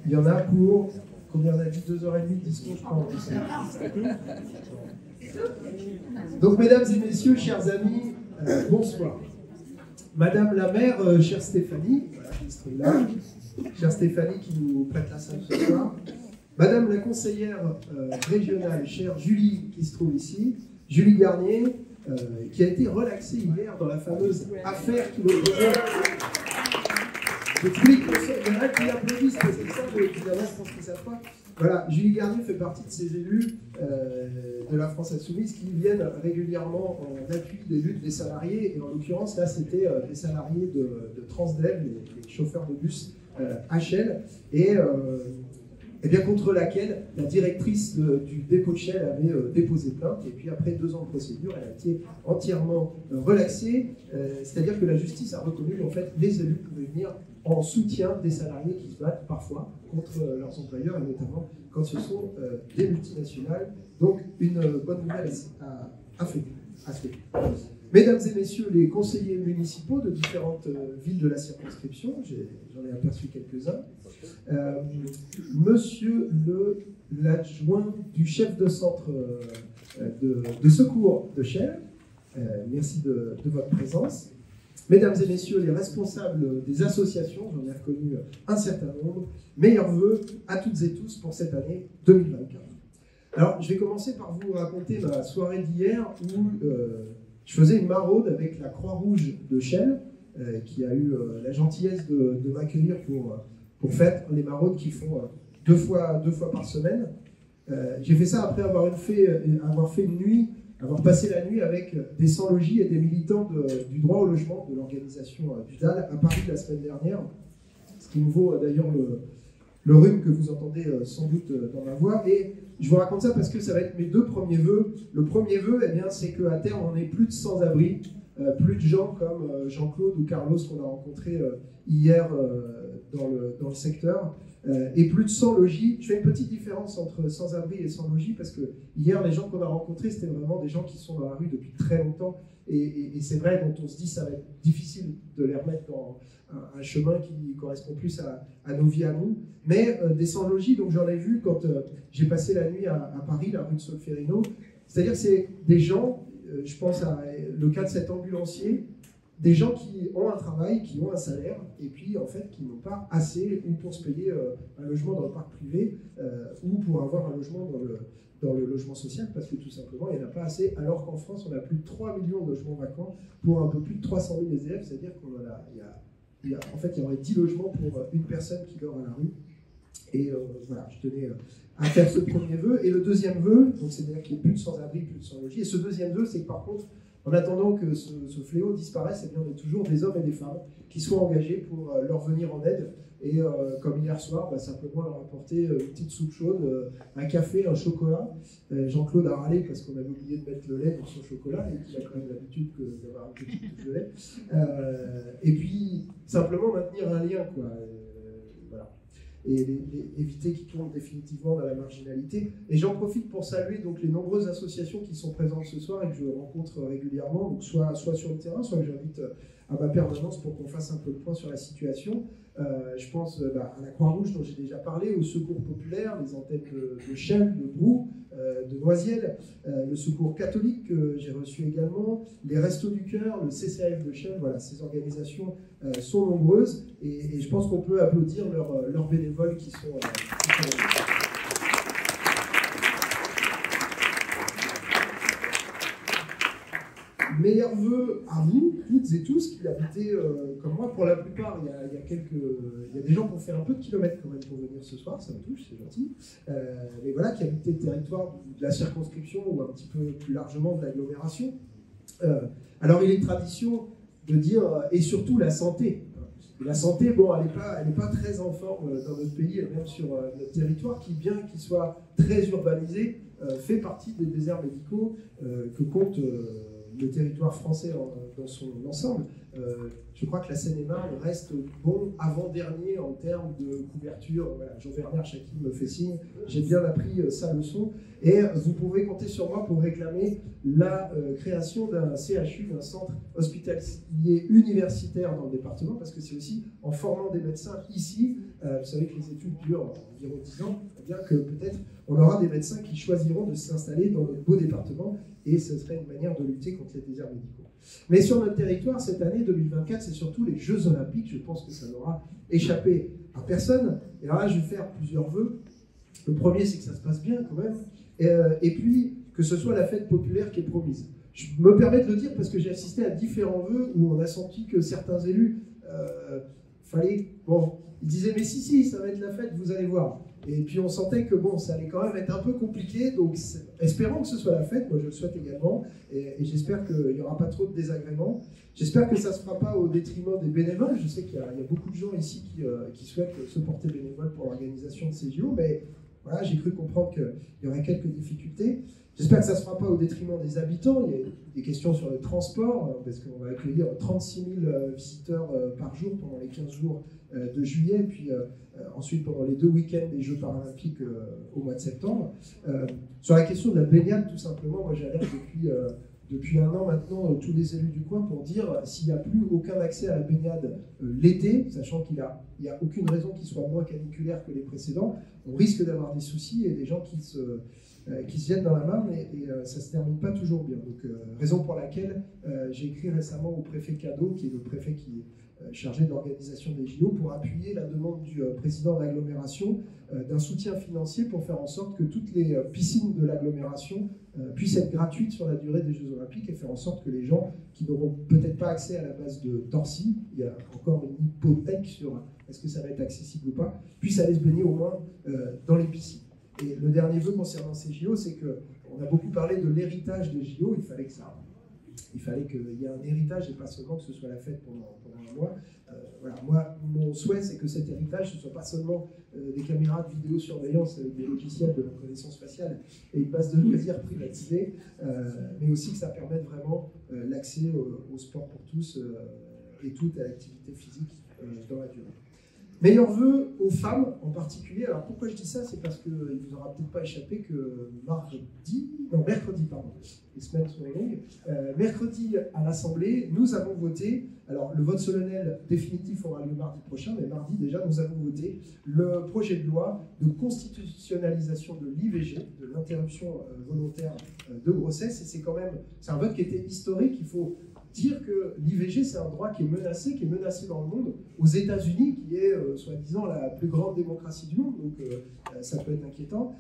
Il y en a pour, combien on a dit, 2h30 de discours, je crois. Donc, mesdames et messieurs, chers amis, bonsoir. Madame la maire, chère Stéphanie, voilà, qui se trouve là, chère Stéphanie qui nous prête la salle ce soir. Madame la conseillère régionale, chère Julie, qui se trouve ici, Julie Garnier, qui a été relaxée hier dans la fameuse affaire qui l'opposait. Il y en a qui applaudissent, parce que ça, évidemment, je pense qu'ils ne savent pas. Voilà, Julie Garnier fait partie de ces élus de la France Insoumise qui viennent régulièrement en appui des luttes des salariés. Et en l'occurrence, là, c'était des salariés de Transdev, les chauffeurs de bus HL. Et bien contre laquelle la directrice du dépôt de Shell avait déposé plainte, et puis après 2 ans de procédure, elle a été entièrement relaxée, c'est-à-dire que la justice a reconnu qu'en fait les élus pouvaient venir en soutien des salariés qui se battent parfois contre leurs employeurs, et notamment quand ce sont des multinationales. Donc une bonne nouvelle à faire. Mesdames et messieurs les conseillers municipaux de différentes villes de la circonscription, j'en ai aperçu quelques-uns, monsieur l'adjoint du chef de centre de secours de Chelles, merci de votre présence. Mesdames et messieurs les responsables des associations, j'en ai reconnu un certain nombre, meilleurs vœux à toutes et tous pour cette année 2024. Alors, je vais commencer par vous raconter ma soirée d'hier où je faisais une maraude avec la Croix-Rouge de Chelles, qui a eu la gentillesse de m'accueillir pour faire les maraudes qui font deux fois par semaine. J'ai fait ça après avoir fait une nuit, avoir passé la nuit avec des sans-logis et des militants du droit au logement de l'organisation du DAL à Paris la semaine dernière, ce qui me vaut d'ailleurs le rhume que vous entendez sans doute dans ma voix. Et je vous raconte ça parce que ça va être mes 2 premiers vœux. Le premier vœu, eh bien, c'est qu'à terme, on n'ait plus de sans-abri, plus de gens comme Jean-Claude ou Carlos qu'on a rencontrés hier dans le secteur, et plus de sans-logis. Je fais une petite différence entre sans-abri et sans-logis parce que hier, les gens qu'on a rencontrés, c'était vraiment des gens qui sont dans la rue depuis très longtemps. Et c'est vrai, dont on se dit que ça va être difficile de les remettre dans un chemin qui correspond plus à nos vies à nous. Mais des sans-logis, donc j'en ai vu quand j'ai passé la nuit à Paris, la rue de Solferino. C'est-à-dire que c'est des gens, je pense à le cas de cet ambulancier, des gens qui ont un travail, qui ont un salaire, et puis en fait qui n'ont pas assez ou pour se payer un logement dans le parc privé, ou pour avoir un logement dans le logement social, parce que tout simplement il n'y en a pas assez, alors qu'en France on a plus de 3 millions de logements vacants pour un peu plus de 300 000 SDF, c'est-à-dire qu'il y aurait 10 logements pour une personne qui dort à la rue. Et voilà, je tenais à faire ce premier vœu. Et le deuxième vœu, donc c'est-à-dire qu'il n'y ait plus de sans-abri, plus de sans-logis. Et ce deuxième vœu, c'est que par contre, en attendant que ce fléau disparaisse, eh bien, on est toujours des hommes et des femmes qui soient engagés pour leur venir en aide. Et comme hier soir, simplement leur apporter une petite soupe chaude, un café, un chocolat. Jean-Claude a râlé parce qu'on avait oublié de mettre le lait dans son chocolat, et qu'il a quand même l'habitude d'avoir un petit peu de lait. Et puis, simplement maintenir un lien, quoi. Voilà. Et éviter qu'ils tournent définitivement dans la marginalité. Et j'en profite pour saluer donc les nombreuses associations qui sont présentes ce soir et que je rencontre régulièrement, donc soit sur le terrain, soit que j'invite à ma permanence pour qu'on fasse un peu le point sur la situation. Je pense à la Croix-Rouge dont j'ai déjà parlé, au Secours Populaire, les antennes de Chelles, de Brou, de Noisiel, le Secours Catholique que j'ai reçu également, les Restos du Cœur, le CCAF de Chelles. Voilà, ces organisations sont nombreuses et je pense qu'on peut applaudir leurs bénévoles qui sont Meilleurs vœux à vous, toutes et tous, qui habitez comme moi. Pour la plupart, il y a des gens qui ont fait un peu de kilomètres quand même pour venir ce soir, ça me touche, c'est gentil. Mais voilà, qui habitaient le territoire de la circonscription ou un petit peu plus largement de l'agglomération. Alors il est tradition de dire, et surtout la santé. Et la santé, bon, elle n'est pas très en forme dans notre pays, et même sur notre territoire, qui, bien qu'il soit très urbanisé, fait partie des déserts médicaux que compte le territoire français dans son ensemble. Je crois que la Seine-et-Marne reste bon avant-dernier en termes de couverture. Voilà, Jean-Bernard Chaki me fait signe, j'ai bien appris sa leçon. Et vous pouvez compter sur moi pour réclamer la création d'un CHU, d'un centre hospitalier universitaire dans le département, parce que c'est aussi en formant des médecins ici Vous savez que les études durent environ 10 ans. Bien que peut-être on aura des médecins qui choisiront de s'installer dans notre beau département et ce serait une manière de lutter contre les déserts médicaux. Mais sur notre territoire, cette année 2024, c'est surtout les Jeux Olympiques. Je pense que ça n'aura échappé à personne. Et alors là, je vais faire plusieurs vœux. Le premier, c'est que ça se passe bien quand même. Et puis, que ce soit la fête populaire qui est promise. Je me permets de le dire parce que j'ai assisté à différents vœux où on a senti que certains élus, ils disaient mais si, ça va être la fête, vous allez voir. Et puis on sentait que bon, ça allait quand même être un peu compliqué, donc espérons que ce soit la fête, moi je le souhaite également, et j'espère qu'il n'y aura pas trop de désagréments. J'espère que ça ne se fera pas au détriment des bénévoles. Je sais qu'il y a beaucoup de gens ici qui souhaitent se porter bénévoles pour l'organisation de ces JO, mais voilà, j'ai cru comprendre qu'il y aurait quelques difficultés. J'espère que ça ne se fera pas au détriment des habitants. Il y a des questions sur le transport, parce qu'on va accueillir 36 000 visiteurs par jour pendant les 15 jours de juillet, puis ensuite pendant les 2 week-ends des Jeux paralympiques au mois de septembre. Sur la question de la baignade, tout simplement, moi j'alerte depuis 1 an maintenant tous les élus du coin pour dire s'il n'y a plus aucun accès à la baignade l'été, sachant qu'il n'y a aucune raison qu'il soit moins caniculaire que les précédents, on risque d'avoir des soucis et des gens qui se jettent dans la Marne et ça ne se termine pas toujours bien. Donc, raison pour laquelle j'ai écrit récemment au préfet Cadeau, qui est le préfet qui est chargé de l'organisation des JO, pour appuyer la demande du président de l'agglomération d'un soutien financier pour faire en sorte que toutes les piscines de l'agglomération puissent être gratuites sur la durée des Jeux Olympiques et faire en sorte que les gens qui n'auront peut-être pas accès à la base de Torcy, il y a encore une hypothèque sur est-ce que ça va être accessible ou pas, puissent aller se baigner au moins dans les piscines. Et le dernier vœu concernant ces JO, c'est qu'on a beaucoup parlé de l'héritage des JO, il fallait qu'il y ait un héritage et pas seulement que ce soit la fête pendant un mois. Voilà. Moi, mon souhait, c'est que cet héritage, ce ne soit pas seulement des caméras de vidéosurveillance avec des logiciels de reconnaissance faciale et une base de loisirs privatisée, mais aussi que ça permette vraiment l'accès au sport pour tous et toutes, à l'activité physique dans la durée. Meilleurs vœux aux femmes en particulier. Alors pourquoi je dis ça, c'est parce qu'il ne vous aura peut-être pas échappé que mercredi, les semaines sont longues, mercredi à l'Assemblée, nous avons voté, alors le vote solennel définitif aura lieu mardi prochain, mais mardi déjà, nous avons voté le projet de loi de constitutionnalisation de l'IVG, de l'interruption volontaire de grossesse, et c'est un vote qui était historique. Il faut dire que l'IVG, c'est un droit qui est menacé dans le monde, aux États-Unis, qui est soi-disant la plus grande démocratie du monde, donc ça peut être inquiétant.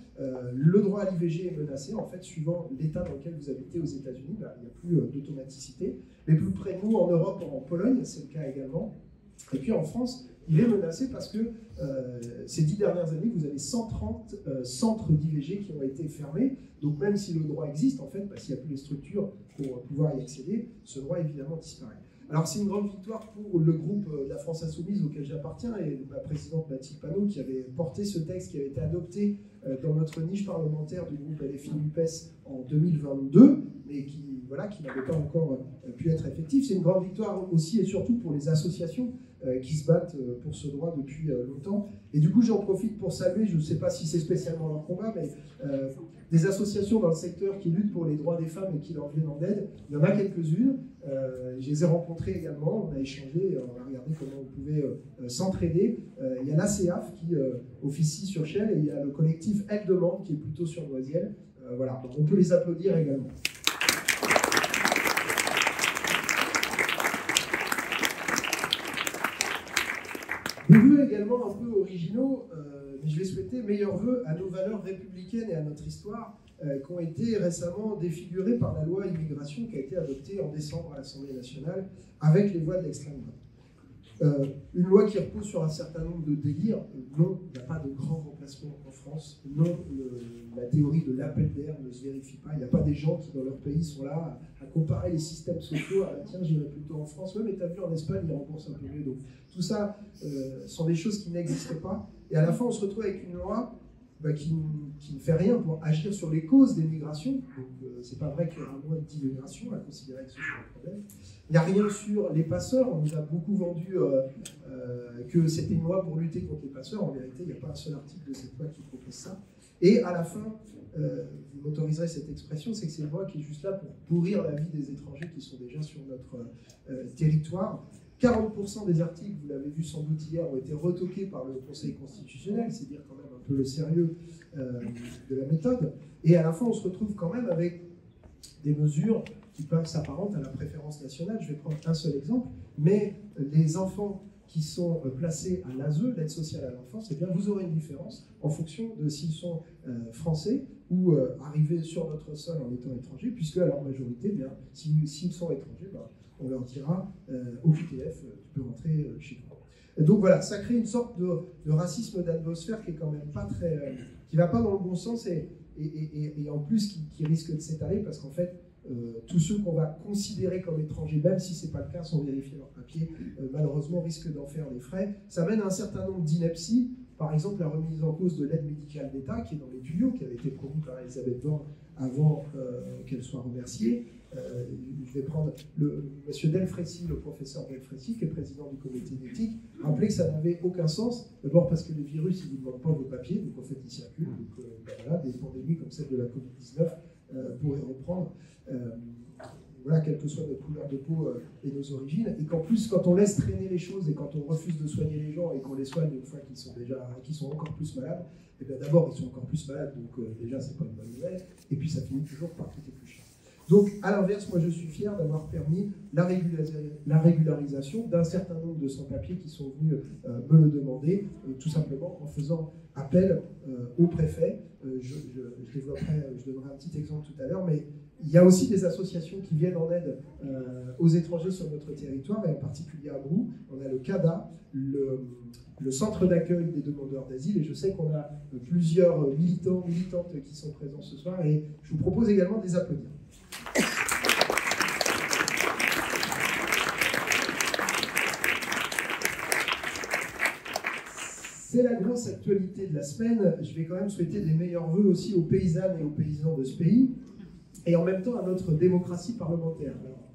Le droit à l'IVG est menacé, en fait, suivant l'État dans lequel vous habitez aux États-Unis, il n'y a plus d'automaticité. Mais plus près de nous, en Europe, en Pologne, c'est le cas également. Et puis en France, il est menacé parce que ces 10 dernières années, vous avez 130 centres d'IVG qui ont été fermés. Donc même si le droit existe, en fait, s'il n'y a plus les structures pour pouvoir y accéder, ce droit évidemment disparaît. Alors c'est une grande victoire pour le groupe de la France Insoumise auquel j'appartiens et ma présidente Mathilde Panot qui avait porté ce texte qui avait été adopté dans notre niche parlementaire du groupe LFI-NUPES en 2022, mais qui n'avait pas encore pu être effectif. C'est une grande victoire aussi et surtout pour les associations qui se battent pour ce droit depuis longtemps. Et du coup, j'en profite pour saluer, je ne sais pas si c'est spécialement leur combat, mais des associations dans le secteur qui luttent pour les droits des femmes et qui leur viennent en aide. Il y en a quelques-unes. Je les ai rencontrées également, on a échangé, on a regardé comment on pouvait s'entraider. Il y a l'ACEAF qui officie sur Chelles et il y a le collectif Elle Demande qui est plutôt sur Noisiel. Voilà, donc on peut les applaudir également. Des vœux également un peu originaux, mais je vais souhaiter meilleurs vœux à nos valeurs républicaines et à notre histoire qui ont été récemment défigurées par la loi immigration qui a été adoptée en décembre à l'Assemblée nationale avec les voix de l'extrême droite. Une loi qui repose sur un certain nombre de délires. Non, il n'y a pas de grand remplacement en France. Non, la théorie de l'appel d'air ne se vérifie pas. Il n'y a pas des gens qui, dans leur pays, sont là à comparer les systèmes sociaux. Tiens, j'irai plutôt en France. Oui, mais t'as vu, en Espagne, ils remboursent un peu mieux. Donc, tout ça sont des choses qui n'existent pas. Et à la fin, on se retrouve avec une loi qui ne fait rien pour agir sur les causes des migrations. Donc, c'est pas vrai qu'il y aura moins d'immigration, à considérer que ce soit un problème. Il n'y a rien sur les passeurs. On nous a beaucoup vendu que c'était une loi pour lutter contre les passeurs. En vérité, il n'y a pas un seul article de cette loi qui propose ça. Et à la fin, vous m'autoriserez cette expression, c'est que c'est une loi qui est juste là pour pourrir la vie des étrangers qui sont déjà sur notre territoire. 40% des articles, vous l'avez vu sans doute hier, ont été retoqués par le Conseil constitutionnel, c'est dire quand même un peu le sérieux de la méthode. Et à la fin, on se retrouve quand même avec des mesures qui peuvent s'apparenter à la préférence nationale. Je vais prendre un seul exemple, mais les enfants qui sont placés à l'ASE, l'aide sociale à l'enfance, eh bien, vous aurez une différence en fonction de s'ils sont français ou arrivés sur notre sol en étant étrangers, puisque à leur majorité, eh bien, s'ils sont étrangers, ben, on leur dira au QTF, tu peux rentrer chez toi. Et donc voilà, ça crée une sorte de racisme d'atmosphère qui est quand même pas très, qui va pas dans le bon sens et en plus qui risque de s'étaler parce qu'en fait, tous ceux qu'on va considérer comme étrangers, même si ce n'est pas le cas sans vérifier leurs papiers, malheureusement risquent d'en faire les frais. Ça mène à un certain nombre d'inepties, par exemple la remise en cause de l'aide médicale d'État qui est dans les tuyaux, qui avait été promis par Elisabeth Borne avant qu'elle soit remerciée. Je vais prendre M. Delfrécy, le professeur Delfrécy, qui est président du comité d'éthique, rappeler que ça n'avait aucun sens. D'abord parce que les virus, ils ne vous demandent pas vos papiers, donc en fait ils circulent. Donc voilà, des pandémies comme celle de la Covid-19 pourraient reprendre. Voilà, quelle que soit notre couleur de peau et nos origines, et qu'en plus, quand on laisse traîner les choses et quand on refuse de soigner les gens et qu'on les soigne une fois qu'ils sont encore plus malades, et bien d'abord ils sont encore plus malades, donc déjà c'est pas une bonne nouvelle, et puis ça finit toujours par coûter plus cher. Donc à l'inverse, moi je suis fier d'avoir permis la régularisation d'un certain nombre de sans-papiers qui sont venus me le demander, tout simplement en faisant appel au préfet. Je donnerai un petit exemple tout à l'heure, mais il y a aussi des associations qui viennent en aide aux étrangers sur notre territoire, et en particulier à Brou. On a le CADA, le centre d'accueil des demandeurs d'asile, et je sais qu'on a plusieurs militants, militantes qui sont présents ce soir, et je vous propose également de les applaudir. C'est la grosse actualité de la semaine. Je vais quand même souhaiter des meilleurs vœux aussi aux paysannes et aux paysans de ce pays, et en même temps à notre démocratie parlementaire. Alors,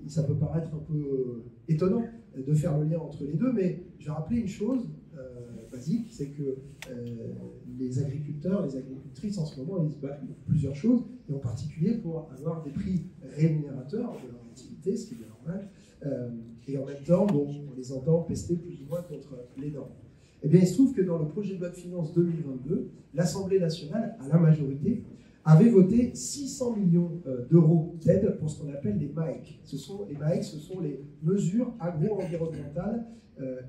ça peut paraître un peu étonnant de faire le lien entre les deux, mais je vais rappeler une chose basique, c'est que les agriculteurs, les agricultrices en ce moment, ils se battent pour plusieurs choses, et en particulier pour avoir des prix rémunérateurs de leur activité, ce qui est bien normal, et en même temps, bon, on les entend pester plus ou moins contre les normes. Eh bien, il se trouve que dans le projet de loi de finances 2022, l'Assemblée nationale, à la majorité, avait voté 600 millions d'euros d'aide pour ce qu'on appelle les MAEC. Les MAEC, ce sont les mesures agro-environnementales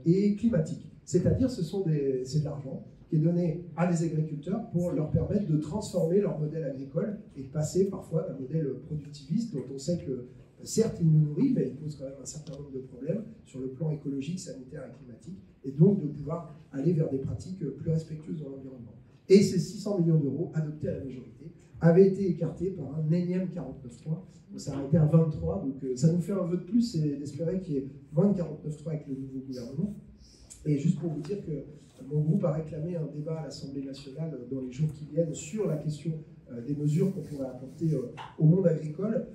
et climatiques. C'est-à-dire, c'est de l'argent qui est donné à des agriculteurs pour leur permettre de transformer leur modèle agricole et de passer parfois d'un modèle productiviste dont on sait que, certes, il nous nourrit, mais il pose quand même un certain nombre de problèmes sur le plan écologique, sanitaire et climatique, et donc de pouvoir aller vers des pratiques plus respectueuses de l'environnement. Et ces 600 millions d'euros adoptés à la majorité avaient été écartés par un énième 49.3. On s'est arrêté à 23, donc ça nous fait un vœu de plus et d'espérer qu'il y ait moins de 49.3 avec le nouveau gouvernement. Et juste pour vous dire que mon groupe a réclamé un débat à l'Assemblée nationale dans les jours qui viennent sur la question des mesures qu'on pourrait apporter au monde agricole.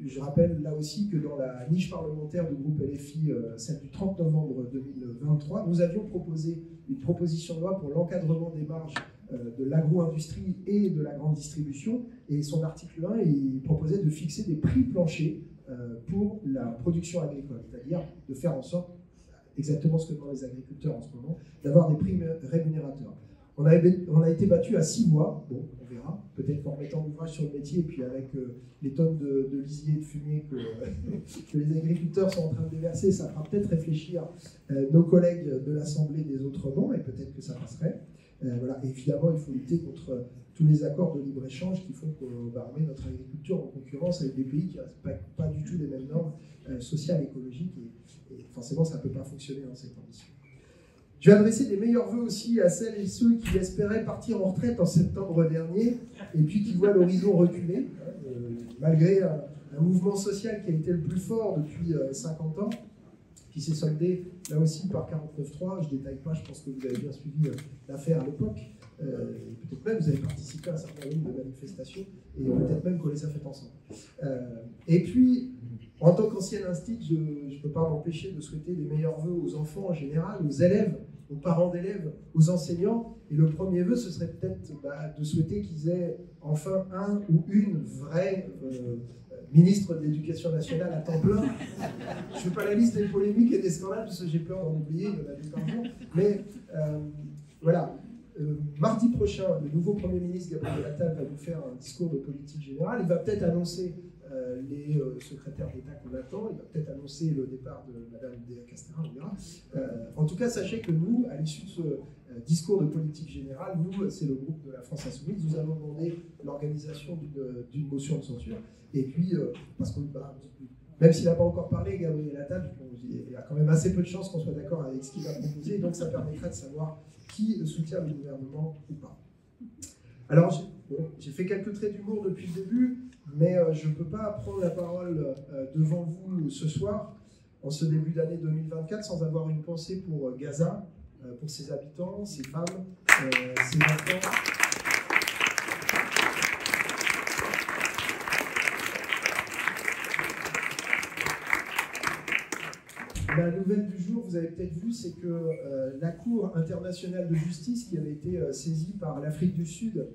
Je rappelle là aussi que dans la niche parlementaire du groupe LFI, celle du 30 novembre 2023, nous avions proposé une proposition de loi pour l'encadrement des marges de l'agro-industrie et de la grande distribution. Et son article 1, il proposait de fixer des prix planchers pour la production agricole, c'est-à-dire de faire en sorte, exactement ce que demandent les agriculteurs en ce moment, d'avoir des prix rémunérateurs. On a été battu à 6 voix, bon, on verra, peut-être en mettant l'ouvrage sur le métier, et puis avec les tonnes de lisier et de fumier que les agriculteurs sont en train de déverser, ça fera peut-être réfléchir nos collègues de l'Assemblée des autres bancs, et peut-être que ça passerait. Voilà. Et évidemment, il faut lutter contre tous les accords de libre-échange qui font qu'on va remettre notre agriculture en concurrence avec des pays qui ne respectent pas du tout les mêmes normes sociales, écologiques, et forcément, ça ne peut pas fonctionner dans cette ambition. Je vais adresser des meilleurs vœux aussi à celles et ceux qui espéraient partir en retraite en septembre dernier et puis qui voient l'horizon reculer, malgré un mouvement social qui a été le plus fort depuis 50 ans, qui s'est soldé là aussi par 49.3. Je ne détaille pas, je pense que vous avez bien suivi l'affaire à l'époque. Peut-être même vous avez participé à un certain nombre de manifestations et peut-être même qu'on les a faites ensemble. Et puis, en tant qu'ancien instit, je ne peux pas m'empêcher de souhaiter les meilleurs vœux aux enfants en général, aux élèves, aux parents d'élèves, aux enseignants. Et le premier vœu, ce serait peut-être de souhaiter qu'ils aient enfin un ou une vraie ministre de l'Éducation nationale à temps plein. Je ne fais pas la liste des polémiques et des scandales, parce que j'ai peur d'en oublier, il y en a des par jour. Mais voilà, mardi prochain, le nouveau Premier ministre Gabriel Attal va nous faire un discours de politique générale. Il va peut-être annoncer les secrétaires d'État qu'on attend. Il va peut-être annoncer le départ de Mme Dea Castera, on verra. En tout cas, sachez que nous, à l'issue de ce discours de politique générale, nous, c'est le groupe de la France Insoumise, nous allons demander l'organisation d'une motion de censure. Et puis, parce que même s'il n'a pas encore parlé, Gabriel Attal, il y a quand même assez peu de chances qu'on soit d'accord avec ce qu'il va proposer, et donc ça permettra de savoir qui soutient le gouvernement ou pas. Alors, j'ai fait quelques traits d'humour depuis le début, mais je ne peux pas prendre la parole devant vous ce soir, en ce début d'année 2024, sans avoir une pensée pour Gaza, pour ses habitants, ses femmes, ses enfants. La nouvelle du jour, vous avez peut-être vu, c'est que la Cour internationale de justice, qui avait été saisie par l'Afrique du Sud,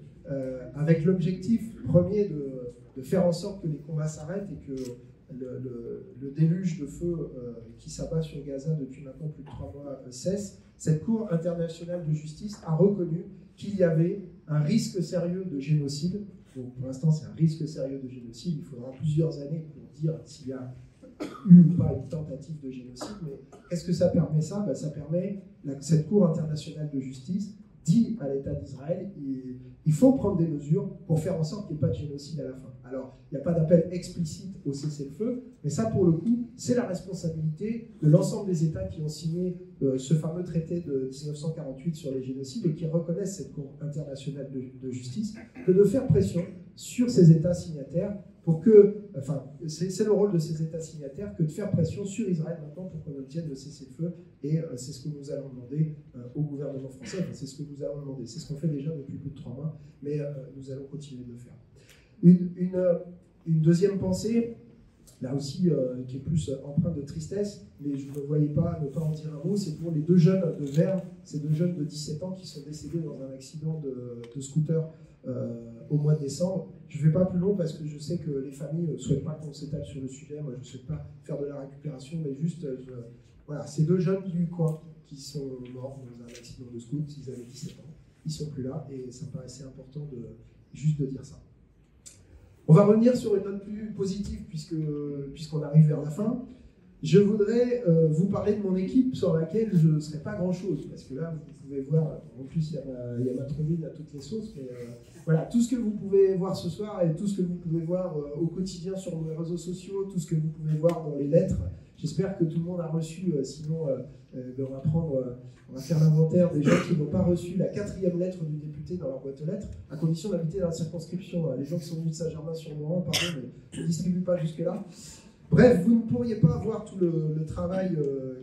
avec l'objectif premier de faire en sorte que les combats s'arrêtent et que le déluge de feu qui s'abat sur Gaza depuis maintenant plus de 3 mois cesse, cette Cour internationale de justice a reconnu qu'il y avait un risque sérieux de génocide. Donc, pour l'instant, c'est un risque sérieux de génocide. Il faudra plusieurs années pour dire s'il y a eu ou pas une tentative de génocide. Mais qu'est-ce que ça permet, ça? Ça permet, cette Cour internationale de justice dit à l'État d'Israël, il faut prendre des mesures pour faire en sorte qu'il n'y ait pas de génocide à la fin. Alors, il n'y a pas d'appel explicite au cessez-le-feu, mais ça, pour le coup, c'est la responsabilité de l'ensemble des États qui ont signé ce fameux traité de 1948 sur les génocides et qui reconnaissent cette Cour internationale de justice, que de faire pression sur ces États signataires pour que, enfin, c'est le rôle de ces États signataires que de faire pression sur Israël maintenant pour qu'on obtienne le cessez-le-feu, et c'est ce que nous allons demander au gouvernement français, enfin, c'est ce que nous allons demander, c'est ce qu'on fait déjà depuis plus de 3 mois, mais nous allons continuer de le faire. Une deuxième pensée, là aussi, qui est plus empreinte de tristesse, mais je ne voyais pas ne pas en dire un mot, c'est pour les 2 jeunes de Verne, ces 2 jeunes de 17 ans qui sont décédés dans un accident de scooter au mois de décembre. Je ne vais pas plus long parce que je sais que les familles ne souhaitent pas qu'on s'étale sur le sujet. Moi, je ne souhaite pas faire de la récupération, mais juste, voilà, ces 2 jeunes du coin qui sont morts dans un accident de scooter, ils avaient 17 ans. Ils ne sont plus là et ça me paraissait important juste de dire ça. On va revenir sur une note plus positive puisqu'on arrive vers la fin. Je voudrais vous parler de mon équipe sur laquelle je ne serai pas grand-chose, parce que là, vous pouvez voir, en plus, il y a ma trombine à toutes les sauces, mais voilà, tout ce que vous pouvez voir ce soir et tout ce que vous pouvez voir au quotidien sur mes réseaux sociaux, tout ce que vous pouvez voir dans les lettres, j'espère que tout le monde a reçu, sinon on va faire l'inventaire des gens qui n'ont pas reçu la 4e lettre du député dans leur boîte aux lettres, à condition d'habiter dans la circonscription. Les gens qui sont venus de Saint-Germain-sur-Laurent, pardon, mais je ne distribue pas jusque-là. Bref, vous ne pourriez pas voir tout le travail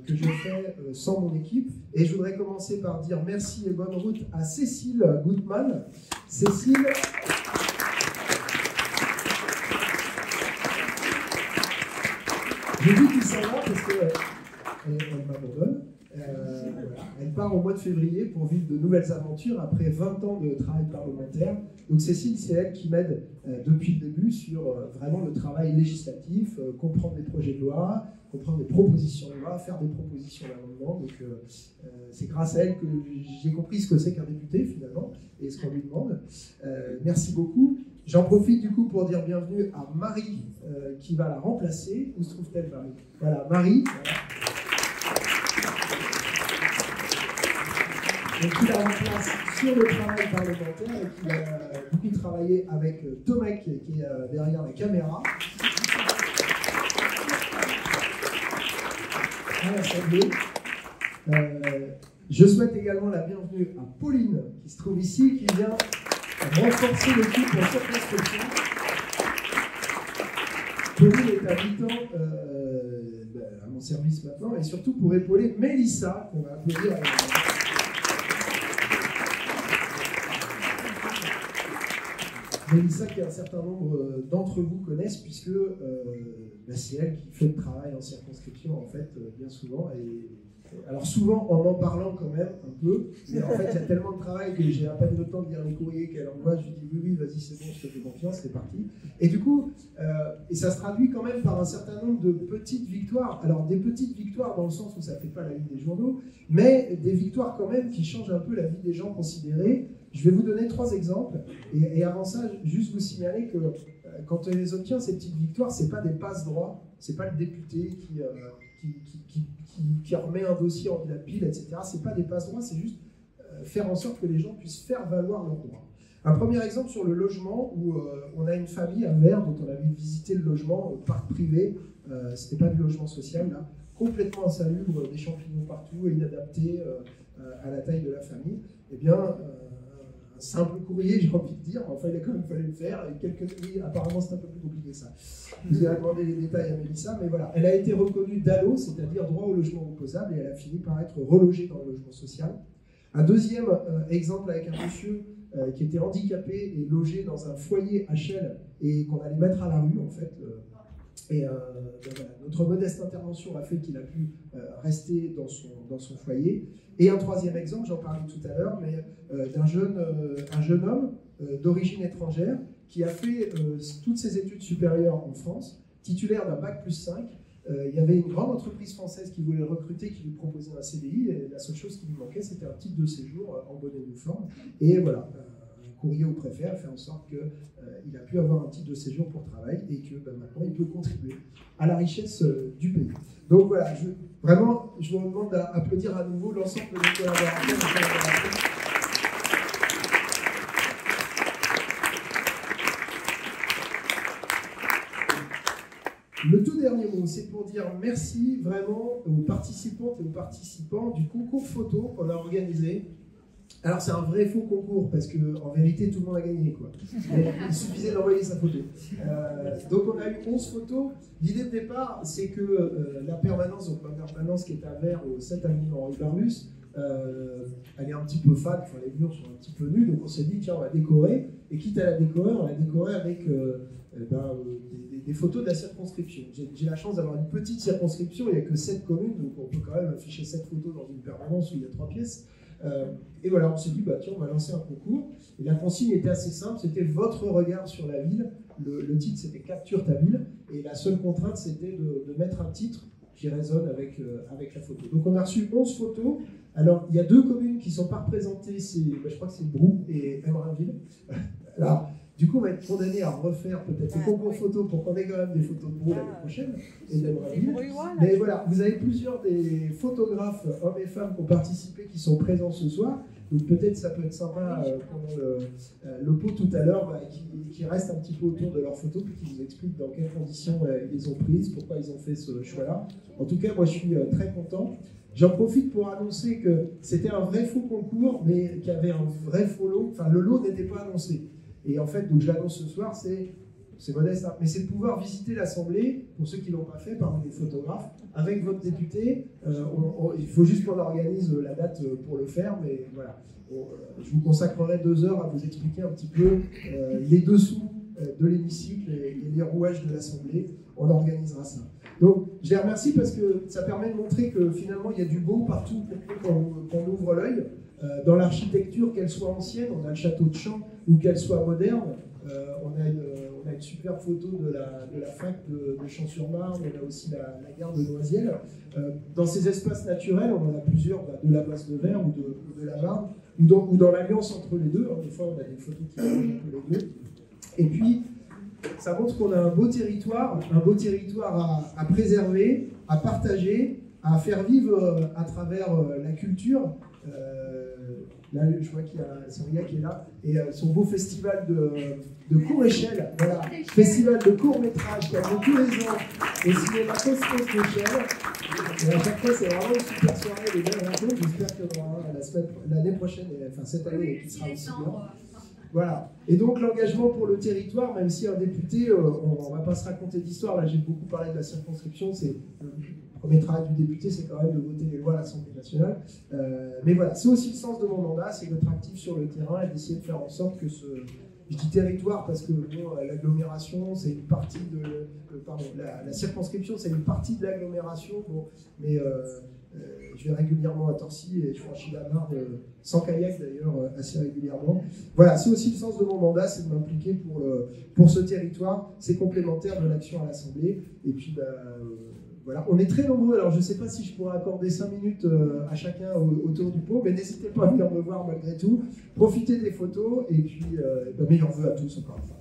que je fais sans mon équipe. Et je voudrais commencer par dire merci et bonne route à Cécile Goodman. Cécile, je dis qu'il s'en va parce qu'elle m'abandonne. Voilà. Elle part au mois de février pour vivre de nouvelles aventures après 20 ans de travail parlementaire. Donc Cécile, c'est elle qui m'aide depuis le début sur vraiment le travail législatif, comprendre les projets de loi, comprendre les propositions de loi, faire des propositions d'amendement. Donc c'est grâce à elle que j'ai compris ce que c'est qu'un député finalement et ce qu'on lui demande. Merci beaucoup. J'en profite du coup pour dire bienvenue à Marie qui va la remplacer. Où se trouve-t-elle, Marie? Voilà, Marie. Voilà. Donc, qui la remplace sur le travail parlementaire et qui a beaucoup travaillé avec Tomek qui est derrière la caméra. À l'Assemblée. Je souhaite également la bienvenue à Pauline qui se trouve ici, qui vient renforcer l'équipe en circonscription. Pauline est à mi-temps à mon service maintenant et surtout pour épauler Mélissa, qu'on va applaudir à Mélissa, qu'un certain nombre d'entre vous connaissent, puisque c'est elle qui fait le travail en circonscription, en fait, bien souvent, et Alors souvent en parlant quand même un peu, mais en fait il y a tellement de travail que j'ai à peine le temps de lire les courriers qu'elle envoie, je lui dis oui, vas-y c'est bon, je te fais confiance, c'est parti. Et du coup, et ça se traduit quand même par un certain nombre de petites victoires, alors des petites victoires dans le sens où ça ne fait pas la vie des journaux, mais des victoires quand même qui changent un peu la vie des gens considérés. Je vais vous donner 3 exemples, et avant ça, juste vous signaler que quand on les obtient, ces petites victoires, ce n'est pas des passe-droits, ce n'est pas le député qui remet un dossier en la pile, etc. Ce n'est pas des passe-droits, c'est juste faire en sorte que les gens puissent faire valoir leurs droits. Un premier exemple sur le logement, où on a une famille à Vers, dont on avait visité le logement, parc privé, ce n'était pas du logement social, là, complètement insalubre, des champignons partout, inadapté à la taille de la famille. Eh bien, un simple courrier, j'ai envie de dire, enfin il a quand même fallu le faire, et oui, apparemment c'est un peu plus compliqué que ça. Je vous ai demandé les détails à Mélissa, mais voilà, elle a été reconnue DALO, c'est-à-dire droit au logement opposable, et elle a fini par être relogée dans le logement social. Un deuxième exemple avec un monsieur qui était handicapé et logé dans un foyer HL et qu'on allait mettre à la rue en fait. Ben voilà, notre modeste intervention a fait qu'il a pu rester dans son foyer. Et un troisième exemple, j'en parlais tout à l'heure, mais un jeune homme d'origine étrangère qui a fait toutes ses études supérieures en France, titulaire d'un bac+5. Il y avait une grande entreprise française qui voulait le recruter, qui lui proposait un CDI, et la seule chose qui lui manquait, c'était un titre de séjour en bonne et due forme. Et voilà, un courrier au préfet a fait en sorte qu'il a pu avoir un titre de séjour pour travail et que maintenant il peut contribuer à la richesse du pays. Donc voilà, je vous demande d'applaudir à nouveau l'ensemble de nos collaborateurs et collaboratrices. Le tout dernier mot, c'est pour dire merci vraiment aux participantes et aux participants du concours photo qu'on a organisé. Alors c'est un vrai faux concours parce qu'en vérité tout le monde a gagné quoi. Mais il suffisait d'envoyer sa photo. Donc on a eu 11 photos. L'idée de départ c'est que la permanence, donc ma permanence qui est à Vers au 7 avenue Henri Barbus, elle est un petit peu fade, enfin les murs sont un petit peu nus, donc on s'est dit tiens on va décorer, et quitte à la décorer, on l'a décoré avec des photos de la circonscription. J'ai la chance d'avoir une petite circonscription, il n'y a que 7 communes, donc on peut quand même afficher 7 photos dans une permanence où il y a 3 pièces. Et voilà, on s'est dit, tiens, on va lancer un concours. Et la consigne était assez simple, c'était votre regard sur la ville. Le titre, c'était Capture ta ville. Et la seule contrainte, c'était de mettre un titre qui résonne avec la photo. Donc on a reçu 11 photos. Alors, il y a 2 communes qui ne sont pas représentées, je crois que c'est Brou et Emerainville. Alors, du coup, on va être condamné à refaire peut-être le concours photo pour qu'on ait quand même des photos de Brou l'année prochaine et d'Emerainville. Mais voilà, vous avez plusieurs des photographes, hommes et femmes, qui ont participé, qui sont présents ce soir. Donc peut-être ça peut être sympa pendant le pot tout à l'heure, qui restent un petit peu autour de leurs photos, puis qui vous expliquent dans quelles conditions ils ont prises, pourquoi ils ont fait ce choix-là. En tout cas, moi je suis très content. J'en profite pour annoncer que c'était un vrai faux concours, mais qu'il y avait un vrai faux lot. Enfin, le lot n'était pas annoncé. Et en fait, donc je l'annonce ce soir, c'est modeste, hein, mais c'est de pouvoir visiter l'Assemblée, pour ceux qui ne l'ont pas fait, parmi les photographes, avec votre député. Il faut juste qu'on organise la date pour le faire, mais voilà. Je vous consacrerai 2 heures à vous expliquer un petit peu les dessous de l'hémicycle et les rouages de l'Assemblée. On organisera ça. Donc, je les remercie parce que ça permet de montrer que finalement, il y a du beau partout pour qu'on ouvre l'œil. Dans l'architecture, qu'elle soit ancienne, on a le château de Champs, ou qu'elle soit moderne, on a une superbe photo de la fac de Champs-sur-Marne, on a aussi la gare de Noisiel. Dans ces espaces naturels, on en a plusieurs, de la Basse de Vers ou de la Marne, ou dans l'alliance entre les deux. Des fois, on a des photos qui mélangent un peu les deux. Et puis, ça montre qu'on a un beau territoire à préserver, à partager, à faire vivre à travers la culture. Là, je vois qu'il y a Soria qui est là, et son beau festival de court échelle, voilà, festival de court métrage qui a lieu tous les ans au cinéma Cosmos d'échelle. Et à chaque fois, c'est vraiment une super soirée, des belles rencontres. J'espère qu'il y en aura l'année prochaine, enfin cette année, qui sera aussi bien. Voilà. Et donc l'engagement pour le territoire, même si un député, on ne va pas se raconter d'histoire, là j'ai beaucoup parlé de la circonscription, le premier travail du député, c'est quand même de voter les lois à l'Assemblée nationale. Mais voilà, c'est aussi le sens de mon mandat, c'est d'être actif sur le terrain et d'essayer de faire en sorte que je dis territoire parce que l'agglomération, c'est une partie de... la circonscription, c'est une partie de l'agglomération, mais Je vais régulièrement à Torcy et je franchis la Marne sans kayak d'ailleurs assez régulièrement. Voilà, c'est aussi le sens de mon mandat, c'est de m'impliquer pour ce territoire. C'est complémentaire de l'action à l'Assemblée. Et puis, voilà, on est très nombreux. Alors, je ne sais pas si je pourrais accorder 5 minutes à chacun autour du pot, mais n'hésitez pas à venir me voir malgré tout. Profitez des photos et puis, meilleurs vœux à tous encore une fois.